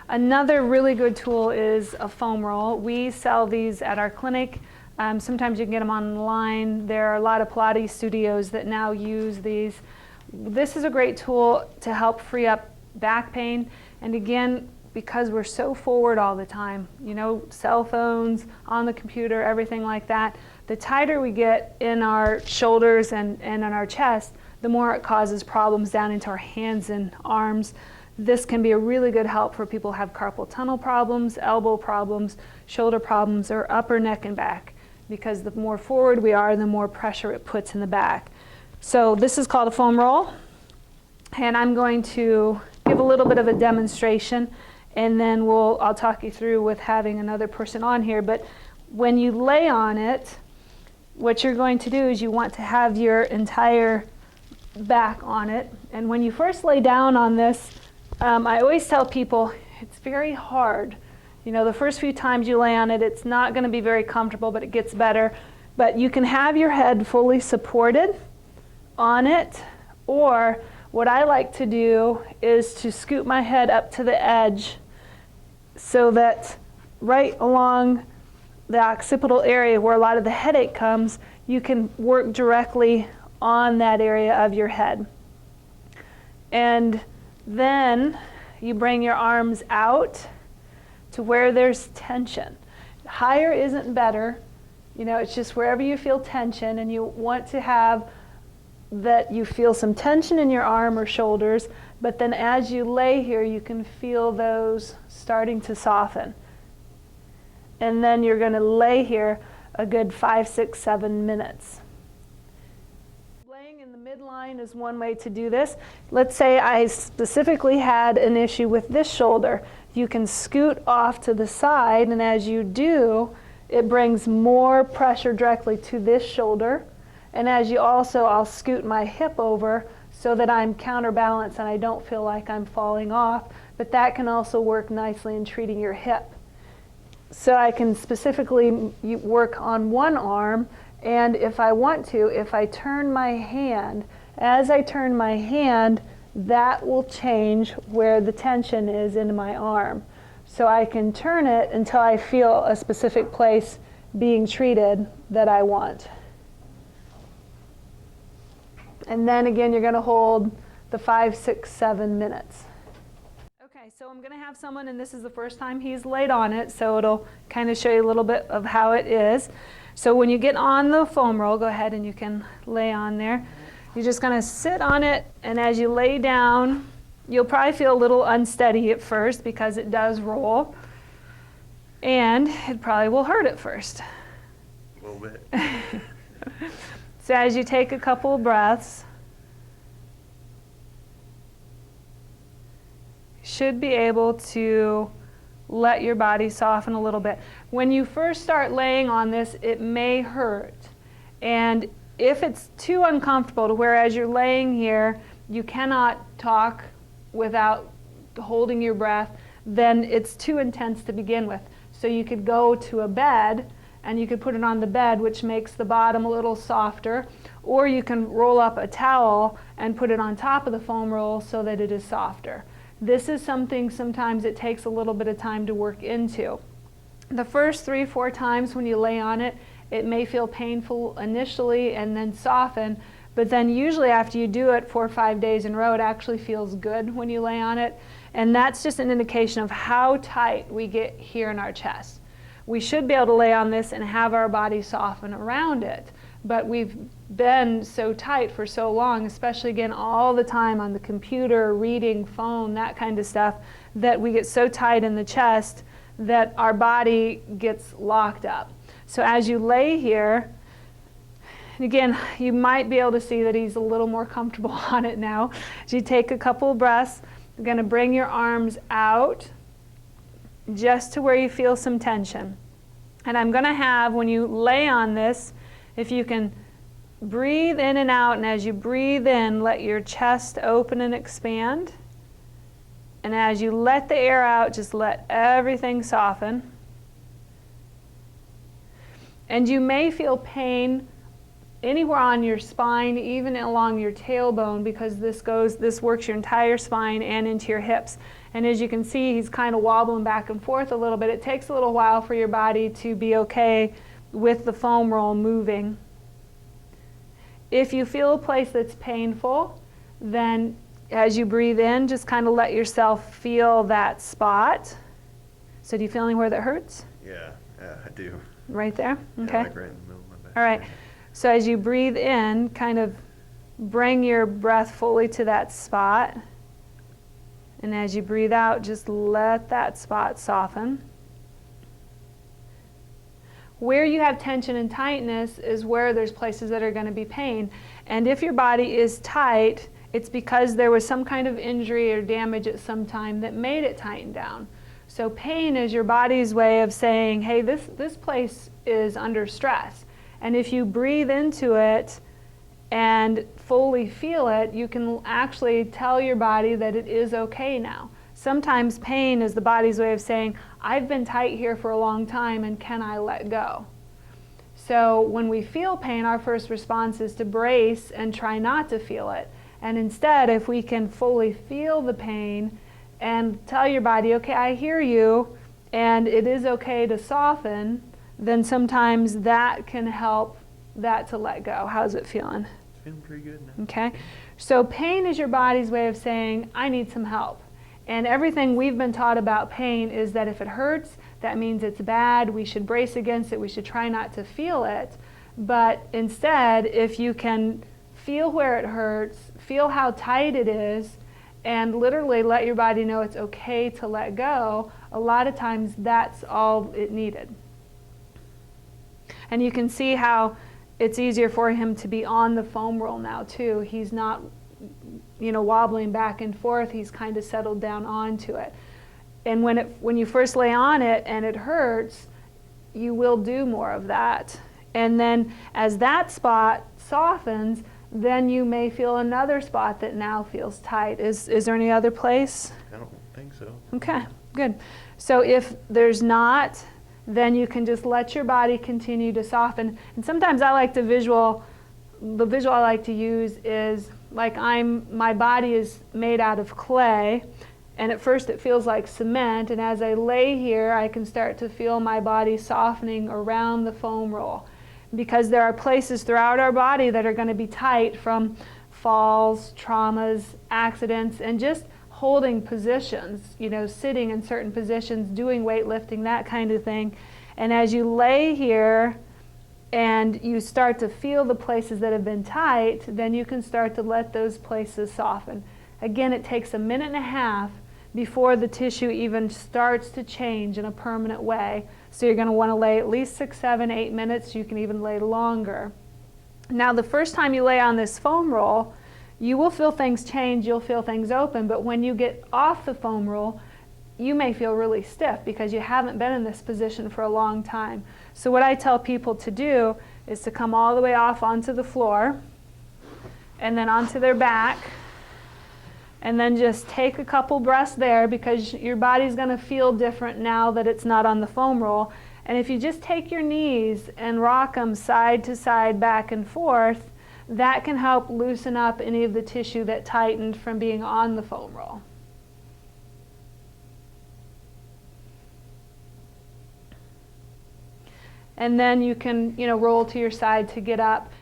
Another really good tool is a foam roll. We sell these at our clinic. Sometimes you can get them online. There are a lot of Pilates studios that now use these. This is a great tool to help free up back pain. And again, because we're so forward all the time, you know, cell phones, on the computer, everything like that, the tighter we get in our shoulders and in our chest, the more it causes problems down into our hands and arms. This can be a really good help for people who have carpal tunnel problems, elbow problems, shoulder problems, or upper neck and back, because the more forward we are, the more pressure it puts in the back. So this is called a foam roll, and I'm going to give a little bit of a demonstration, and then I'll talk you through with having another person on here. But when you lay on it, what you're going to do is you want to have your entire back on it. And when you first lay down on this, I always tell people it's very hard. You know, the first few times you lay on it, it's not going to be very comfortable, but it gets better. But you can have your head fully supported on it, or what I like to do is to scoot my head up to the edge so that right along the occipital area where a lot of the headache comes, you can work directly on that area of your head. And then you bring your arms out to where there's tension. Higher isn't better. You know, it's just wherever you feel tension, and you want to have that you feel some tension in your arm or shoulders, but then as you lay here, you can feel those starting to soften. And then you're going to lay here a good 5, 6, 7 minutes. Laying in the midline is one way to do this. Let's say I specifically had an issue with this shoulder. You can scoot off to the side, and as you do, it brings more pressure directly to this shoulder. And as you also, I'll scoot my hip over so that I'm counterbalanced and I don't feel like I'm falling off. But that can also work nicely in treating your hip. So I can specifically work on one arm, and if I want to, if I turn my hand, as I turn my hand, that will change where the tension is in my arm. So I can turn it until I feel a specific place being treated that I want. And then again, you're going to hold the 5, 6, 7 minutes. Okay, so I'm going to have someone, and this is the first time he's laid on it, so it'll kind of show you a little bit of how it is. So when you get on the foam roll, go ahead and you can lay on there. You're just going to sit on it, and as you lay down, you'll probably feel a little unsteady at first because it does roll, and it probably will hurt at first. A little bit. So as you take a couple of breaths, you should be able to let your body soften a little bit. When you first start laying on this, it may hurt. And if it's too uncomfortable to where as you're laying here, you cannot talk without holding your breath, then it's too intense to begin with. So you could go to a bed and you could put it on the bed, which makes the bottom a little softer, or you can roll up a towel and put it on top of the foam roll so that it is softer. This is something sometimes it takes a little bit of time to work into. The first 3, 4 times when you lay on it, it may feel painful initially and then soften, but then usually after you do it 4 or 5 days in a row, it actually feels good when you lay on it. And that's just an indication of how tight we get here in our chest. We should be able to lay on this and have our body soften around it, but we've been so tight for so long, especially again all the time on the computer, reading, phone, that kind of stuff, that we get so tight in the chest that our body gets locked up. So as you lay here, again, you might be able to see that he's a little more comfortable on it now. As you take a couple of breaths, you're going to bring your arms out just to where you feel some tension. And I'm going to have, when you lay on this, if you can breathe in and out, and as you breathe in, let your chest open and expand. And as you let the air out, just let everything soften. And you may feel pain anywhere on your spine, even along your tailbone, because this works your entire spine and into your hips. And as you can see, he's kind of wobbling back and forth a little bit. It takes a little while for your body to be okay with the foam roll moving. If you feel a place that's painful, then as you breathe in, just kind of let yourself feel that spot. So do you feel anywhere that hurts? Yeah, I do. Right there? Yeah, Okay. like right in the middle of my back. All right. So as you breathe in, kind of bring your breath fully to that spot. And as you breathe out, just let that spot soften. Where you have tension and tightness is where there's places that are going to be pain. And if your body is tight, it's because there was some kind of injury or damage at some time that made it tighten down. So pain is your body's way of saying, hey, this place is under stress. And if you breathe into it and fully feel it, you can actually tell your body that it is okay now. Sometimes pain is the body's way of saying, I've been tight here for a long time and can I let go? So when we feel pain, our first response is to brace and try not to feel it. And instead, if we can fully feel the pain and tell your body, okay, I hear you, and it is okay to soften, then sometimes that can help that to let go. How's it feeling? It's feeling pretty good now. Okay. So pain is your body's way of saying, I need some help. And everything we've been taught about pain is that if it hurts, that means it's bad. We should brace against it. We should try not to feel it. But instead, if you can feel where it hurts, feel how tight it is, and literally let your body know it's okay to let go, a lot of times that's all it needed. And you can see how it's easier for him to be on the foam roll now too. He's not, wobbling back and forth. He's kind of settled down onto it. And when you first lay on it and it hurts, you will do more of that. And then as that spot softens, then you may feel another spot that now feels tight. Is there any other place? I don't think so. Okay, good. So if there's not, then you can just let your body continue to soften. And sometimes I like the visual I like to use is like my body is made out of clay, and at first it feels like cement, and as I lay here, I can start to feel my body softening around the foam roll. Because there are places throughout our body that are going to be tight from falls, traumas, accidents, and just holding positions, sitting in certain positions, doing weightlifting, that kind of thing. And as you lay here and you start to feel the places that have been tight, then you can start to let those places soften. Again, it takes a minute and a half before the tissue even starts to change in a permanent way. So you're going to want to lay at least 6, 7, 8 minutes. You can even lay longer. Now, the first time you lay on this foam roll, you will feel things change, you'll feel things open, but when you get off the foam roll, you may feel really stiff because you haven't been in this position for a long time. So what I tell people to do is to come all the way off onto the floor and then onto their back, and then just take a couple breaths there because your body's going to feel different now that it's not on the foam roll. And if you just take your knees and rock them side to side, back and forth, that can help loosen up any of the tissue that tightened from being on the foam roll. And then you can, roll to your side to get up.